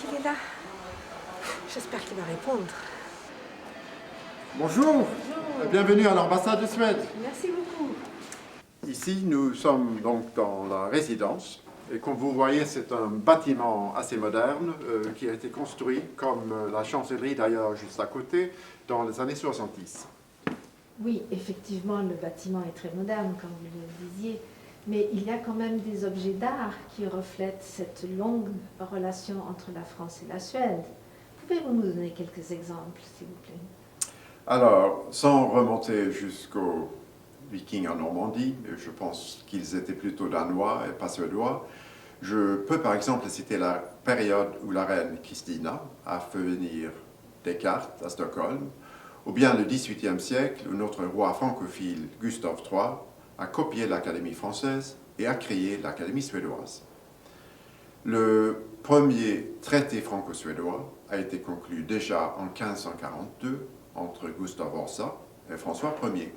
qu'il est là. J'espère qu'il va répondre. Bonjour. Bonjour. Bienvenue à l'ambassade de Suède. Merci beaucoup. Ici, nous sommes donc dans la résidence. Et comme vous voyez, c'est un bâtiment assez moderne qui a été construit, comme la chancellerie d'ailleurs juste à côté, dans les années 70. Oui, effectivement, le bâtiment est très moderne, comme vous le disiez, mais il y a quand même des objets d'art qui reflètent cette longue relation entre la France et la Suède. Pouvez-vous nous donner quelques exemples, s'il vous plaît? Alors, sans remonter jusqu'aux Vikings en Normandie, je pense qu'ils étaient plutôt danois et pas suédois, je peux par exemple citer la période où la reine Christina a fait venir Descartes à Stockholm, ou bien le XVIIIe siècle où notre roi francophile Gustave III a copié l'Académie française et a créé l'Académie suédoise. Le premier traité franco-suédois a été conclu déjà en 1542 entre Gustav Vasa et François Ier.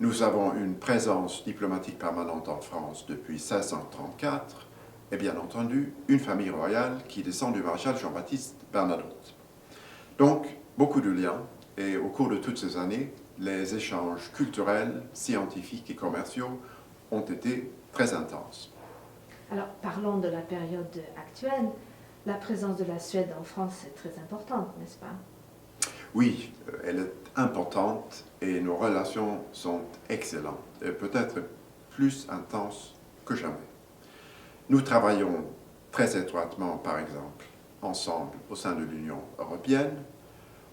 Nous avons une présence diplomatique permanente en France depuis 1634 et bien entendu une famille royale qui descend du maréchal Jean-Baptiste Bernadotte. Donc, beaucoup de liens et au cours de toutes ces années, les échanges culturels, scientifiques et commerciaux ont été très intenses. Alors, parlons de la période actuelle. La présence de la Suède en France est très importante, n'est-ce pas? Oui, elle est importante et nos relations sont excellentes et peut-être plus intenses que jamais. Nous travaillons très étroitement, par exemple, ensemble au sein de l'Union européenne.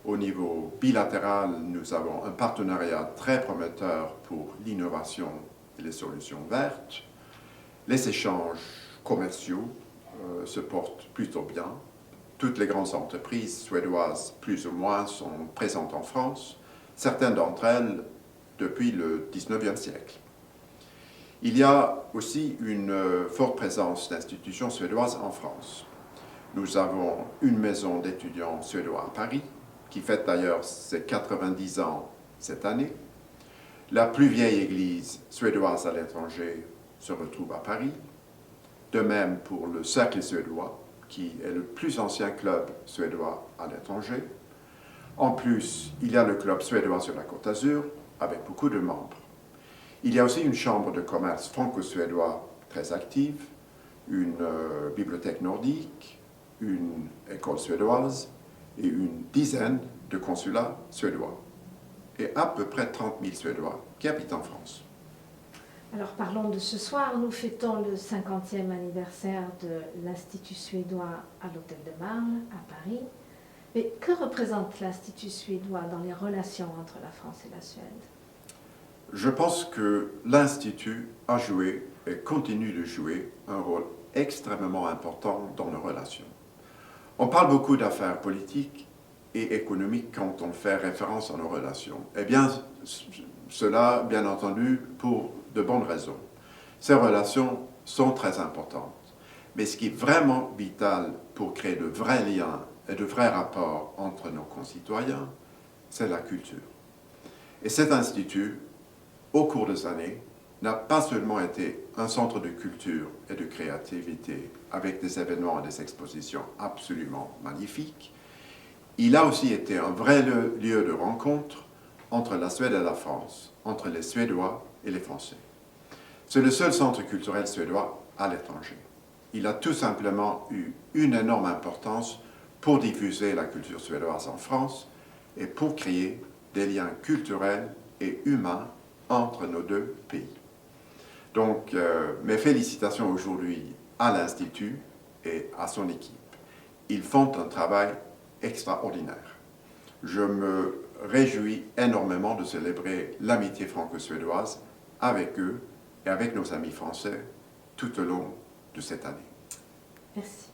Au niveau bilatéral, nous avons un partenariat très prometteur pour l'innovation et les solutions vertes. Les échanges commerciaux se portent plutôt bien. Toutes les grandes entreprises suédoises, plus ou moins, sont présentes en France, certaines d'entre elles depuis le XIXe siècle. Il y a aussi une forte présence d'institutions suédoises en France. Nous avons une maison d'étudiants suédois à Paris, qui fête d'ailleurs ses 90 ans cette année. La plus vieille église suédoise à l'étranger se retrouve à Paris. De même pour le Cercle suédois, qui est le plus ancien club suédois à l'étranger. En plus, il y a le club suédois sur la Côte d'Azur, avec beaucoup de membres. Il y a aussi une chambre de commerce franco-suédois très active, une bibliothèque nordique, une école suédoise et une dizaine de consulats suédois. Et à peu près 30 000 Suédois qui habitent en France. Alors parlons de ce soir. Nous fêtons le 50e anniversaire de l'Institut suédois à l'Hôtel de Marle, à Paris. Mais que représente l'Institut suédois dans les relations entre la France et la Suède? Je pense que l'Institut a joué et continue de jouer un rôle extrêmement important dans nos relations. On parle beaucoup d'affaires politiques et économiques quand on fait référence à nos relations. Eh bien, cela, bien entendu, pour de bonnes raisons. Ces relations sont très importantes. Mais ce qui est vraiment vital pour créer de vrais liens et de vrais rapports entre nos concitoyens, c'est la culture. Et cet institut, au cours des années, n'a pas seulement été un centre de culture et de créativité avec des événements et des expositions absolument magnifiques, il a aussi été un vrai lieu de rencontre entre la Suède et la France, entre les Suédois et les Français. C'est le seul centre culturel suédois à l'étranger. Il a tout simplement eu une énorme importance pour diffuser la culture suédoise en France et pour créer des liens culturels et humains entre nos deux pays. Donc, mes félicitations aujourd'hui à l'Institut et à son équipe. Ils font un travail extraordinaire. Je me réjouis énormément de célébrer l'amitié franco-suédoise avec eux et avec nos amis français tout au long de cette année. Merci.